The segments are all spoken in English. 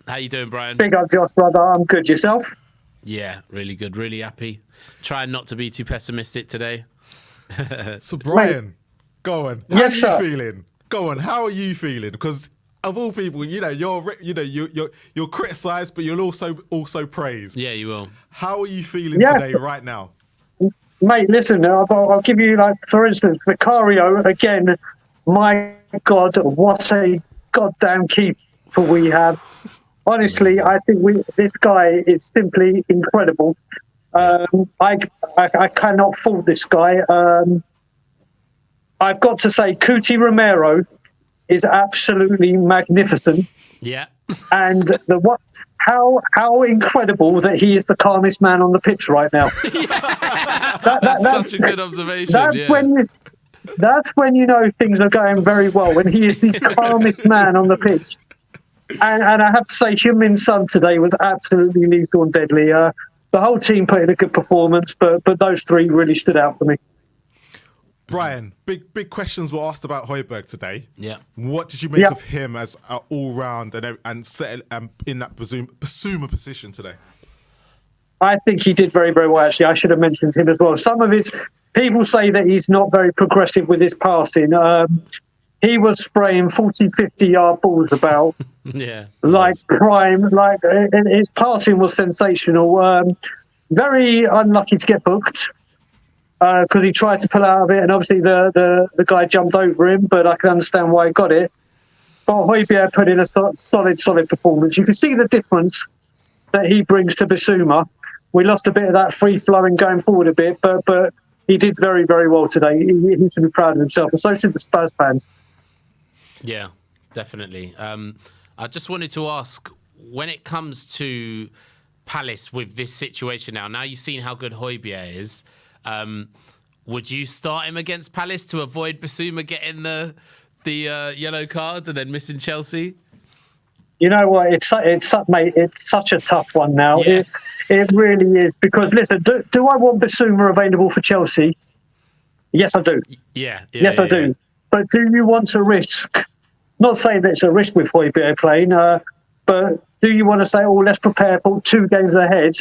How you doing, Brian? Big up, Josh, brother. I'm good. Yourself? Yeah, really good. Really happy. Trying not to be too pessimistic today. So Brian, go on. How Yes, are you sir. feeling? Go on. How are you feeling? Because of all people, you're criticised, but you'll also praise. Yeah, you will. How are you feeling Yeah. today, right now? Mate, listen, I'll give you, like, for instance, Vicario, again, my God, what a goddamn keeper we have. Honestly, I think this guy is simply incredible. I cannot fault this guy. I've got to say, Cuti Romero is absolutely magnificent. Yeah. And how incredible that he is the calmest man on the pitch right now. That's such a good observation. That's when you know things are going very well, when he is the calmest man on the pitch. And I have to say, Heung-min Son today was absolutely lethal and deadly. The whole team put in a good performance, but those three really stood out for me. Brian, big questions were asked about Højbjerg today. Yeah. What did you make of him as an all-round and set in that Basuma position today? I think he did very, very well, actually. I should have mentioned him as well. Some of his people say that he's not very progressive with his passing. He was spraying 40, 50-yard balls about. Like prime. Like, his passing was sensational. Very unlucky to get booked because he tried to pull out of it, and obviously the guy jumped over him, but I can understand why he got it. But Højbjerg put in a solid performance. You can see the difference that he brings to Basuma. We lost a bit of that free-flowing going forward a bit, but he did very, very well today. He should be proud of himself, and so should the Spurs fans. Yeah, definitely. I just wanted to ask, when it comes to Palace with this situation now you've seen how good Højbjerg is, would you start him against Palace to avoid Basuma getting the yellow card and then missing Chelsea? You know what? It's such a tough one now. Yeah. It really is, because listen, do I want Basuma available for Chelsea? Yes, I do. Yes, I do. But do you want to risk? Not saying that it's a risk with Højbjerg playing, but do you want to say, let's prepare for 2 games ahead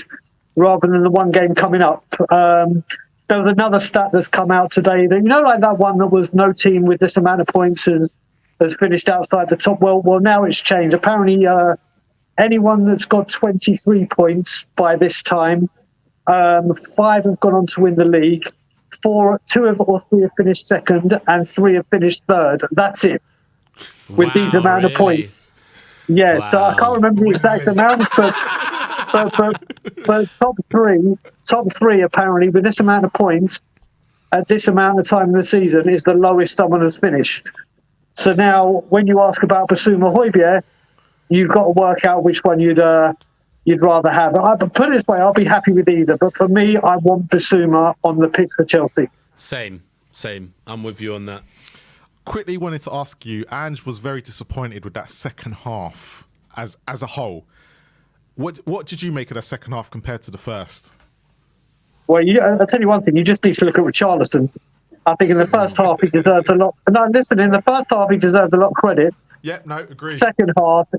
rather than the 1 game coming up? There was another stat that's come out today that, like that one that was no team with this amount of points has finished outside the top. Well, now it's changed. Apparently, anyone that's got 23 points by this time, 5 have gone on to win the league. 2 or 3 have finished second, and 3 have finished third. That's it. With these amount of points. Yeah, wow. So I can't remember the exact amounts, but top three apparently with this amount of points at this amount of time in the season is the lowest someone has finished. So now, when you ask about Basuma Højbjerg, you've got to work out which one you'd rather have. But put it this way, I'll be happy with either. But for me, I want Basuma on the pitch for Chelsea. Same. I'm with you on that. Quickly wanted to ask you, Ange was very disappointed with that second half as a whole. What did you make of the second half compared to the first? Well, I'll tell you one thing. You just need to look at Richarlison. I think in the first half he deserves a lot. No, listen, in the first half he deserves a lot of credit. Yeah, no, agree. Second half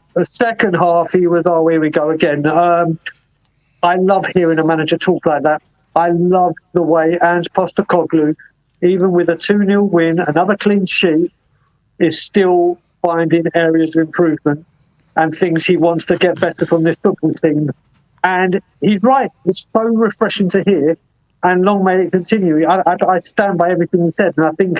he was, here we go again. I love hearing a manager talk like that. I love the way Ange Postecoglou, even with a 2-0 win, another clean sheet, is still finding areas of improvement and things he wants to get better from this football team. And he's right. It's so refreshing to hear, and long may it continue. I stand by everything he said, and I think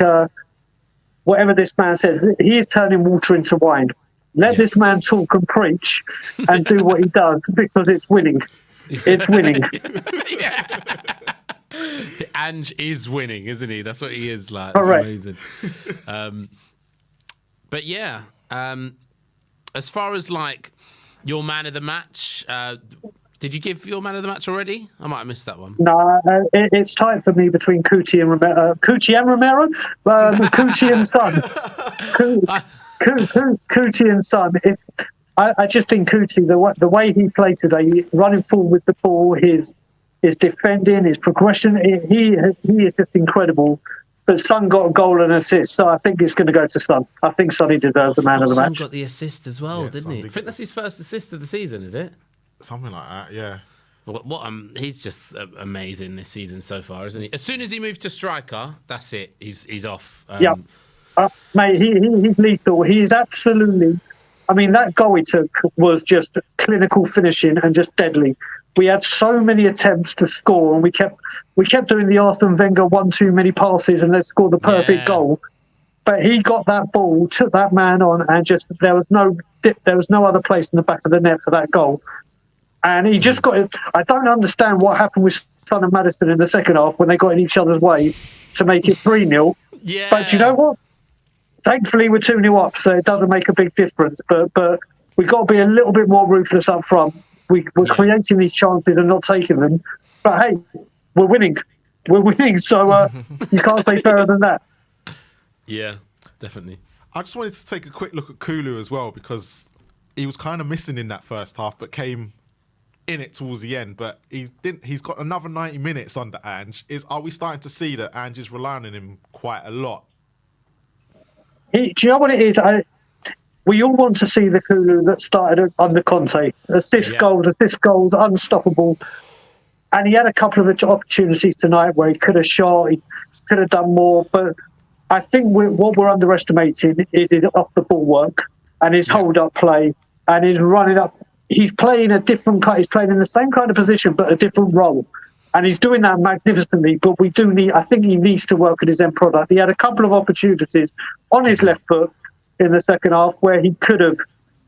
whatever this man says, he is turning water into wine. Let this man talk and preach and do what he does, because it's winning. It's winning. Ange is winning, isn't he? That's what he is like. Correct. It's amazing. But yeah, as far as like your man of the match, did you give your man of the match already? I might have missed that one. No, it's tight for me between Cuti and Romero. Cuti and Romero? Cuti and Son. Cuti and Son. I just think Cuti, the way he played today, running forward with the ball, his defending, his progression, he is just incredible. But Son got a goal and assist, so I think it's going to go to Son. I think Sonny deserves the man of the Son match. got the assist as well, didn't he? I think that's his first assist of the season, is it? Something like that, yeah. He's just amazing this season so far, isn't he? As soon as he moves to striker, that's it. He's off. Mate, he's lethal. He is absolutely. I mean, that goal he took was just clinical finishing and just deadly. We had so many attempts to score, and we kept doing the Arsene Wenger 1 too many passes and let's score the perfect goal. But he got that ball, took that man on, and just there was no other place in the back of the net for that goal. And he just got it. I don't understand what happened with Son and Maddison in the second half when they got in each other's way to make it 3-0. Yeah. But you know what? Thankfully, we're 2-0 up, so it doesn't make a big difference. But we've got to be a little bit more ruthless up front. We're creating these chances and not taking them. But hey, we're winning. We're winning, so you can't say fairer than that. Yeah, definitely. I just wanted to take a quick look at Kulu as well, because he was kind of missing in that first half, but came in it towards the end. But he didn't. He's got another 90 minutes under Ange. Are we starting to see that Ange is relying on him quite a lot? Do you know what it is? We all want to see the Kulu that started under Conte. Assist goals, unstoppable. And he had a couple of opportunities tonight where he could have shot, he could have done more. But I think what we're underestimating is his off-the-ball work and his hold-up play and his running up. He's playing he's playing in the same kind of position but a different role. And he's doing that magnificently, but I think he needs to work at his end product. He had a couple of opportunities on his left foot in the second half where he could have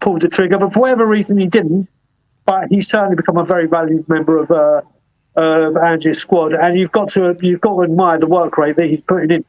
pulled the trigger, but for whatever reason he didn't. But he's certainly become a very valued member of Ange's squad, and you've got to admire the work rate that he's putting in.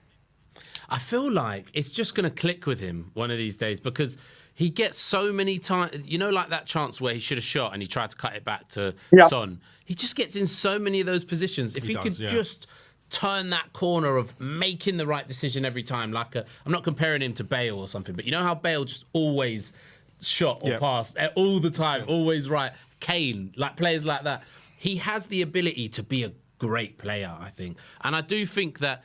I feel like it's just going to click with him one of these days, because he gets so many times, like that chance where he should have shot and he tried to cut it back to Son. He just gets in so many of those positions. If he could just turn that corner of making the right decision every time, I'm not comparing him to Bale or something, but you know how Bale just always shot or passed all the time, always right. Kane, players like that. He has the ability to be a great player, I think. And I do think that,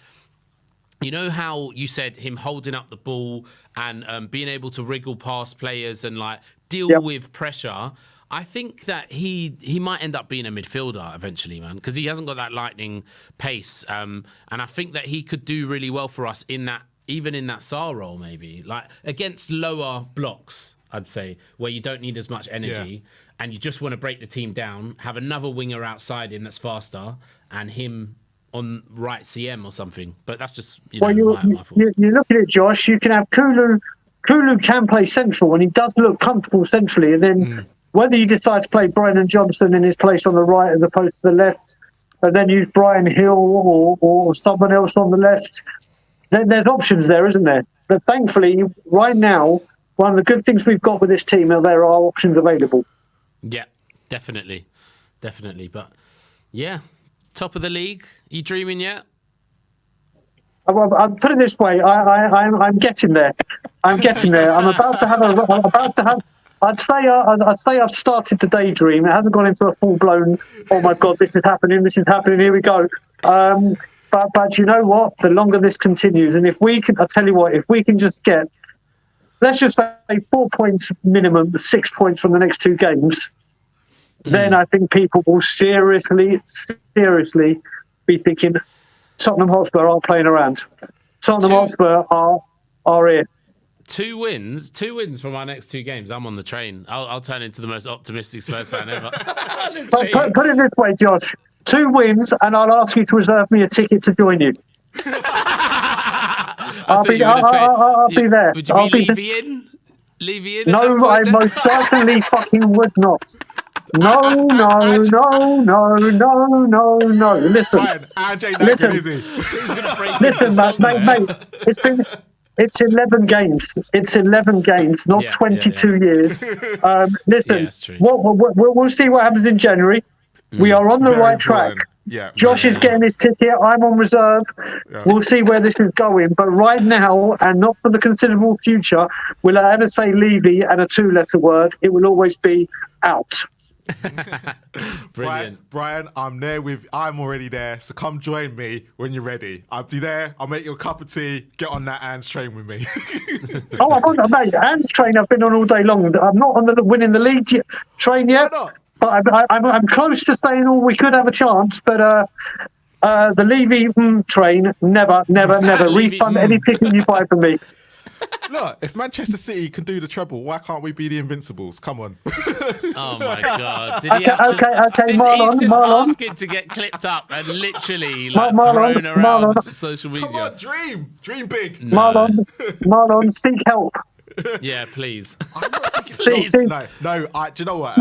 you know how you said him holding up the ball and being able to wriggle past players and deal with pressure. I think that he might end up being a midfielder eventually, man, because he hasn't got that lightning pace. And I think that he could do really well for us even in that Sarr role, maybe against lower blocks, I'd say, where you don't need as much energy and you just want to break the team down, have another winger outside him that's faster and him on right CM or something. But that's just my fault. You look at it, Josh, you can have Kulu can play central and he does look comfortable centrally, and then whether you decide to play Brennan Johnson in his place on the right as opposed to the left, and then use Brian Hill or someone else on the left, then there's options there, isn't there? But thankfully, right now, one of the good things we've got with this team is there are options available. Yeah, definitely. But yeah, top of the league. You dreaming yet? I'll put it this way: I'm getting there. I'm about to have. I'd say I've started to daydream. It hasn't gone into a full blown. Oh my God, this is happening. Here we go. But you know what? The longer this continues, and if we can, I tell you what, if we can just get, let's just say 4 points minimum, 6 points from the next 2 games, then I think people will seriously be thinking Tottenham Hotspur aren't playing around. Tottenham Hotspur are here. 2 wins from our next 2 games. I'm on the train. I'll turn into the most optimistic Spurs fan ever. Put it this way, Josh. 2 wins, and I'll ask you to reserve me a ticket to join you. I'll be there. Would you be Levy-in? Levy-in? No, I most certainly fucking would not. No. Listen. Listen, mate. It's 11 games. It's 11 games, not 22 years. Listen, we'll see what happens in January. We are on the right track. Josh is getting his ticket. I'm on reserve. We'll see where this is going. But right now, and not for the considerable future, will I ever say Levy and a 2-letter word? It will always be out. Brilliant. Brian, I'm already there, so come join me when you're ready. I'll be there. I'll make you a cup of tea. Get on that Ange train with me. Oh, I'm on, mate. Ange train I've been on all day long. I'm not on the winning the league train yet. Why not? But I'm close to saying, oh, we could have a chance. But the Levy train, never. Refund any ticket you buy from me. Look, if Manchester City can do the treble, why can't we be the Invincibles? Come on. Oh my God! Did he Okay, he's Marlon, just Marlon. asking to get clipped up and literally like Marlon, thrown around Marlon. social media. Come on, dream big. No. Marlon, seek help. Yeah, please. I'm not seeking Please. help. No. Do you know what?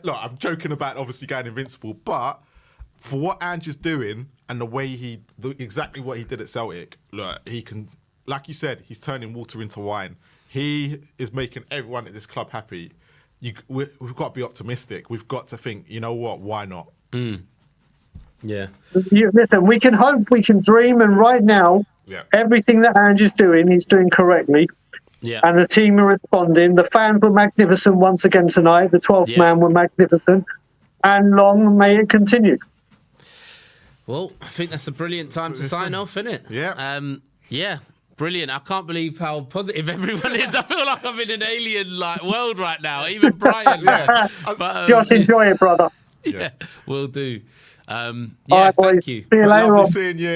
Look, I'm joking about obviously going Invincible, but for what Ange is doing and the way exactly what he did at Celtic, look, he can. Like you said, he's turning water into wine. He is making everyone at this club happy. We've got to be optimistic. We've got to think, you know what, why not? Yeah. Listen, we can hope, we can dream, and right now, everything that Ange is doing, he's doing correctly. Yeah. And the team are responding. The fans were magnificent once again tonight. The 12th man were magnificent. And long may it continue. Well, I think that's a brilliant time to sign off, isn't it? Yeah. Yeah. Brilliant. I can't believe how positive everyone is. I feel like I'm in an alien-like world right now. Even Brian. But, Just enjoy it, brother. Yeah, will do. All right, boys. Thank you. See you later Lovely on. seeing you.